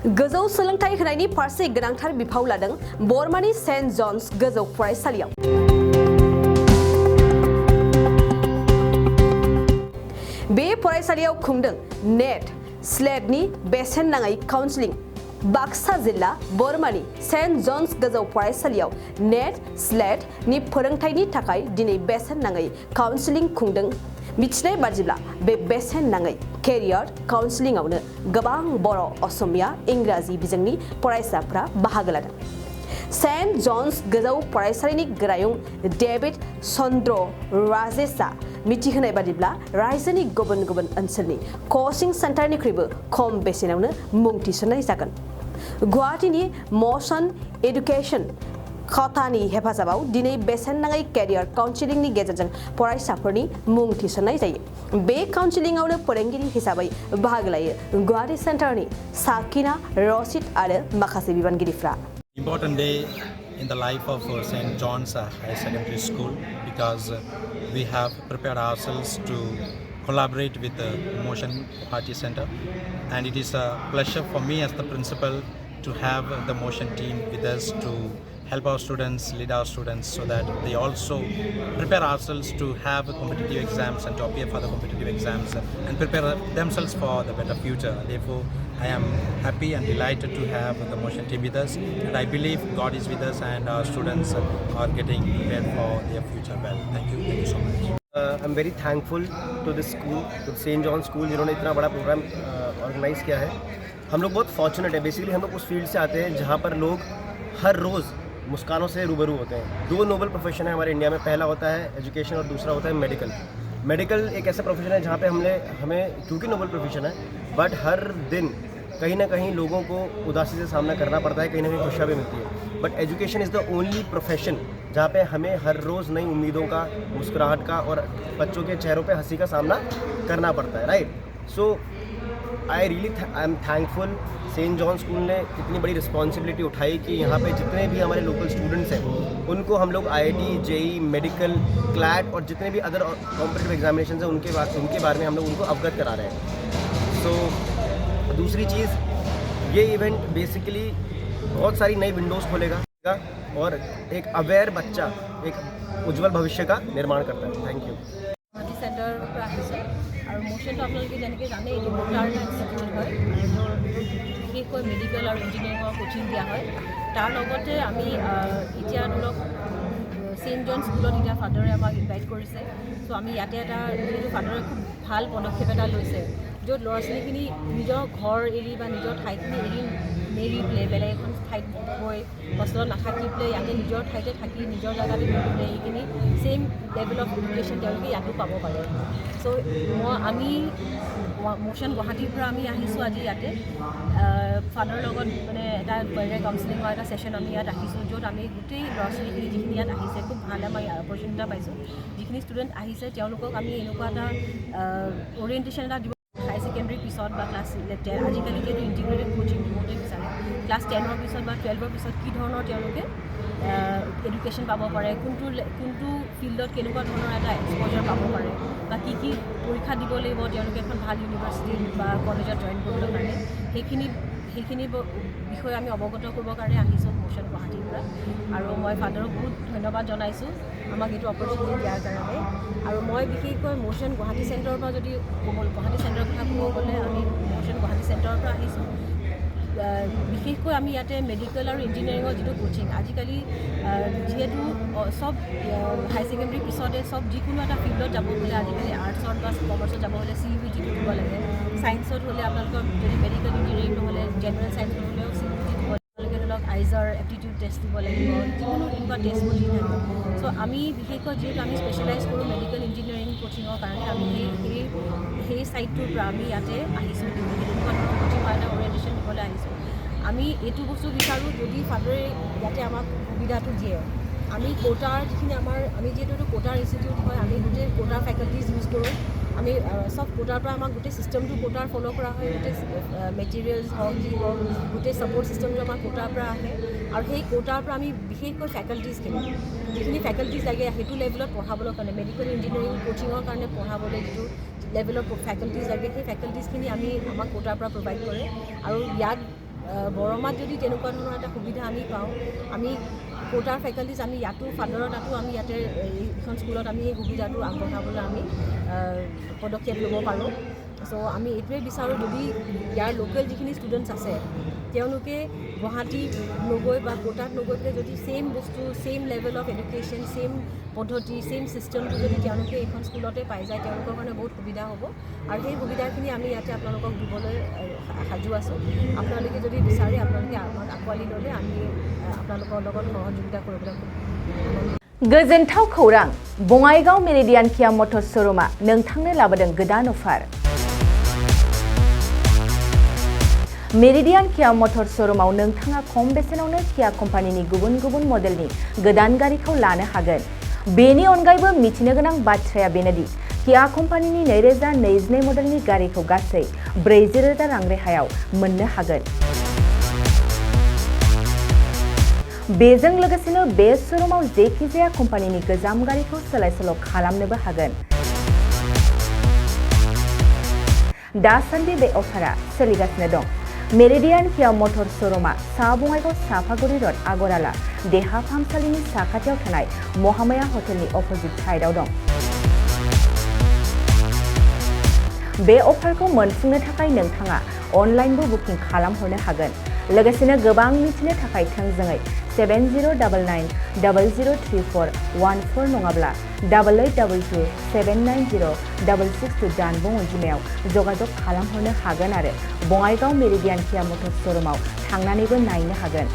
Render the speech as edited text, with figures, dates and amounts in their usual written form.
गोजौ सोलोंथाइ होनायनि फारसे गोनांथार बिफाव लादों बरमानि सेन्ट जन्स गोजौ फरायसालियाव। बे फरायसालियाव खुंदों नेट स्लेटनि बेसेन नाङै काउन्सिलिं। बाक्सा जिल्ला बरमानि सेन्ट जन्स गोजौ फरायसालियाव नेट स्लेट नि फोरोंथायनि थाखाय दिनै बेसेन नाङै काउन्सिलिं खुंदों। मिथिनाय बादिब्ला बे बेसेन नाङै केरियार काउन्सिलिंआवनो गोबां बर' असमिया इंराजि बिजोंनि फरायसाफ्रा बाहागो लादों। सेन्ट जन्स गोजौ फरायसालिनि गोरायुं डेभिड चन्द्र राजेशआ मिथिहोनाय बादिब्ला रायजोनि गुबुन गुबुन ओनसोलनि कचिं सेन्टारनिख्रुइबो खम बेसेनावनो मुं थिसननाय जागोन। गुवाहाटीनि मशन एडुकेशन खथानि हेफाजाबाव दिनै बेसेन नाङै केरियार काउन्सिलिंनि गेजेरजों फरायसाफोरनि मुं थिसननाय जायो। बे काउन्सिलिंआवनो फोरोंगिरि हिसाबै बाहागो लायो गुवाहाटी सेन्टारनि साकिना रशिद आरो माखासे बिबानगिरिफ्रा। Important day in the life of St. John's Higher Secondary School because we have prepared ourselves to collaborate with the Motion Guwahati Center, and it is a pleasure for me as the principal to have the Motion team with us to help our students, lead our students so that they also prepare ourselves to have competitive exams and to appear for the competitive exams and prepare themselves for the better future. Therefore, I am happy and delighted to have the Motion team with us, and I believe God is with us and our students are getting prepared for their future well. Thank you so much. I'm very thankful to this school, to St. John's School, जिन्होंने इतना बड़ा programme organise किया है। हम लोग बहुत fortunate है। Basically हम लोग उस फील्ड से आते हैं जहाँ पर लोग हर रोज़ मुस्कानों से रूबरू होते हैं। दो नोबल प्रोफेशन है हमारे इंडिया में, पहला होता है एजुकेशन और दूसरा होता है मेडिकल। मेडिकल एक ऐसा प्रोफेशन है जहाँ पे हमें क्योंकि नोबल प्रोफेशन है, बट हर दिन कहीं ना कहीं लोगों को उदासी से सामना करना पड़ता है, कहीं ना कहीं खुशियाँ भी मिलती है। But education is the only profession जहाँ पे हमें हर रोज़ नई उम्मीदों का, मुस्कुराहट का और बच्चों के चेहरों पे हंसी का सामना करना पड़ता है, right. So I am thankful saint John school ने इतनी बड़ी रिस्पॉन्सिबिलिटी उठाई कि यहाँ पे जितने भी हमारे लोकल स्टूडेंट्स हैं उनको हम लोग IIT, JEE, मेडिकल, क्लैट और जितने भी अदर कॉम्पिटिटिव एग्जामिनेशन हैं उनके बारे में हम लोग उनको अवगत करा रहे हैं। सो दूसरी चीज़, ये इवेंट बेसिकली बहुत सारी नई विंडोज़ खोलेगा और एक अवेयर बच्चा एक उज्जवल भविष्य का निर्माण करता है। Thank you. सेंटर और मोशन तो आपलोगे जेनेके जाने ये मोटार इन्स्टिट्यूट है बिशेषকৈ मेडिकल और इंजिनियरिंग कोचिंग दिया है। तार लगते आमी इतना धरक सेंट जॉन स्कूल इतना फादरे आमाक इनभाइट करिছে। सो आमी याते एटा फादरे खूब ভাল पदक्षेप एटा लैছে जो लरा छालीखिनि निजर घर एरि बा निजर ठाईखिनि एरि नेरि प्ले बेलेग এখন ঠাইত গৈ হস্টেলত নাথাকি প্লে ইয়াতে নিজৰ ঠাইতে থাকি নিজৰ জাগাতে প্লে এইখিনি সেম লেভেল অফ এডুকেশ্যন তেওঁলোকে ইয়াতো পাব পাৰে। সো আমি মোশন গুৱাহাটীৰ পৰা আমি আহিছোঁ আজি ইয়াতে ফাদাৰৰ লগত মানে এটা কেৰিয়াৰ কাউন্সিলিঙৰ এটা ছেশ্যন আমি ইয়াত ৰাখিছোঁ, য'ত আমি গোটেই ল'ৰা ছোৱালীখিনি যিখিনি ইয়াত আহিছে খুব ভাল আমি অপৰচুনিটি এটা পাইছোঁ। যিখিনি ষ্টুডেণ্ট আহিছে তেওঁলোকক আমি এনেকুৱা এটা অৰিয়েণ্টেশ্যন এটা দিব হাই সেকেন্ডাৰি পিছত বা ক্লাস 10 আজিকালি যে ইন্টিগ্ৰেটেড কোচিং দিবতে বিচাৰে ক্লাস 10ৰ পিছত বা 12ৰ পিছত কি ধৰণৰ তেওঁলোকে এডুকেশ্যন পাব পাৰে, কোনটো ফিল্ডত কেনেকুৱা ধৰণৰ এটা এক্সপ'জাৰ পাব পাৰে বা কি পৰীক্ষা দিব লাগিব তেওঁলোকে এখন ভাল ইউনিভাৰ্চিটি বা কলেজত জইন কৰিবৰ কাৰণে সেইখিনি বিষয়ে আমি অৱগত কৰিবৰ কাৰণে আহিছোঁ মোশন গুৱাহাটীৰ পৰা। আৰু মই ফাদাৰক বহুত ধন্যবাদ জনাইছোঁ আমাক এইটো অপৰচুনিটি দিয়াৰ কাৰণে। আৰু মই বিশেষকৈ মোশন গুৱাহাটী চেণ্টাৰৰ পৰা যদি গুৱাহাটী চেণ্টাৰৰ কথা ক'ব গ'লে আমি মোশন গুৱাহাটী চেণ্টাৰৰ পৰা আহিছোঁ। বিশেষকৈ আমি ইয়াতে মেডিকেল আৰু ইঞ্জিনিয়াৰিঙৰ যিটো কোচিং আজিকালি যিহেতু সব হাই ছেকেণ্ডেৰী পিছতে সব যিকোনো এটা ফিল্ডত যাব হ'লে আজিকালি আৰ্টছত বা কমাৰ্চত যাব হ'লে CUET দিব লাগে, ছায়েন্সত হ'লে আপোনালোকৰ যদি মেডিকেল ইঞ্জিনিয়াৰিং নহ'লে জেনেৰেল ছায়েন্স নহ'লেও CUET দিব লাগে, ধৰক আইজাৰ এপ্টিটিউড টেষ্ট দিব লাগিব, যিকোনো এনেকুৱা টেষ্টবোৰ দি থাকে। চ' আমি বিশেষকৈ যিহেতু আমি স্পেচিয়েলাইজ কৰোঁ মেডিকেল ইঞ্জিনিয়াৰিং কোচিঙৰ কাৰণে আমি সেই ছাইডটোৰ পৰা আমি ইয়াতে আহিছোঁ, তেনেকুৱা ধৰণৰ কোচিং বা এটা অৰিয়েণ্টেশ্যন দিবলৈ আহিছোঁ। আমি এইটো বস্তু বিচাৰোঁ যদি ফাদাৰে ইয়াতে আমাক সুবিধাটো দিয়ে, আমি কোটাৰ যিখিনি আমি যিহেতু এইটো কোটাৰ ইনষ্টিটিউট হয়, আমি গোটেই কোটাৰ ফেকাল্টিজ ইউজ কৰোঁ। আমি সব কোটাৰ পৰা আমাক গোটেই চিষ্টেমটো কোটাৰ ফ'ল' কৰা হয়, গোটেই মেটেৰিয়েলছ হওক যি হওক গোটেই ছাপৰ্ট চিষ্টেমটো আমাৰ কোটাৰ পৰা আহে। আৰু সেই কোটাৰ পৰা আমি বিশেষকৈ ফেকাল্টিজখিনি যিখিনি ফেকাল্টিজ লাগে সেইটো লেভেলত পঢ়াবৰ কাৰণে মেডিকেল ইঞ্জিনিয়াৰিং কোচিঙৰ কাৰণে পঢ়াবলৈ যিটো লেভেলৰ ফেকাল্টিজ লাগে সেই ফেকাল্টিজখিনি আমাক কোটাৰ পৰা প্ৰভাইড কৰে। আৰু ইয়াত বৰমাত যদি তেনেকুৱা ধৰণৰ এটা সুবিধা আমি পাওঁ, আমি কোটাৰ ফেকাল্টিজ আমি ইয়াতো ফাদাৰৰ তাতো আমি ইয়াতে এইখন স্কুলত আমি এই সুবিধাটো আগবঢ়াবলৈ আমি পদক্ষেপ ল'ব পাৰোঁ। চ' আমি এইটোৱে বিচাৰোঁ, যদি ইয়াৰ লোকেল যিখিনি ষ্টুডেণ্টছ আছে তেওঁলোকে গুৱাহাটী নগৈ বা কোটাত নগৈ পেলাই যদি ছেইম বস্তু, same level of education, same পদ্ধতি, ছেইম ছিষ্টেমটো যদি তেওঁলোকে এইখন স্কুলতে পাই যায়, তেওঁলোকৰ কাৰণে বহুত সুবিধা হ'ব। আৰু সেই সুবিধাখিনি আমি ইয়াতে আপোনালোকক দিবলৈ সাজু আছোঁ। আপোনালোকে যদি বিচাৰে, আপোনালোকে আমাক আঁকোৱালি ল'লে আমি আপোনালোকৰ লগত সহযোগিতা কৰিবলৈ गोजोनथाव खौरां, बङाइगाव मेरिडियान किया मटर्स श'रुमा नोंथांनो लाबोदों गोदान अफार। मेरिडियान किया मटर्स श'रुमाव नोंथाङा खम बेसेनावनो किया कम्पानिनि गुबुन गुबुन मडेलनि गोदान गारिखौ लानो हागोन। बेनि अनगायैबो मिथिनो गोनां बाथ्राया बेनोदि किया कम्पानिनि 2022 मडेलनि गारिखौ गासै 40,000 रां रेहायाव मोननो हागोन। बेजों लोगोसेनो बे श'रुमाव जेखिजाया कम्पानिनि गोजाम गारिखौ सोलाय-सोल' खालामनोबो हागोन। दासान्दि बे अफारा सोलिगासिनो दं। मेरिडियान किया मटर्स श'रुमा सा बङाइगाव साफागुरि र'ड आगराला देहा फाहामसालिनि साखाथियाव थानाय महामाया हटेलनि अपोजिट साइडआव दं। बे अफारखौ मोनफुंनो थाखाय नोंथाङा अनलाइनबो बुकिं खालामहरनो हागोन। लोगोसेनो गोबां मिथिनो थाखाय थोंजोङै 7099003414 नङाब्ला 8822790662 जानबुं अनजिमायाव जगाजग खालामहरनो हागोन आरो बङाइगाव मेरिडियान किया मटर्स श'रुमाव थांनानैबो नायनो हागोन।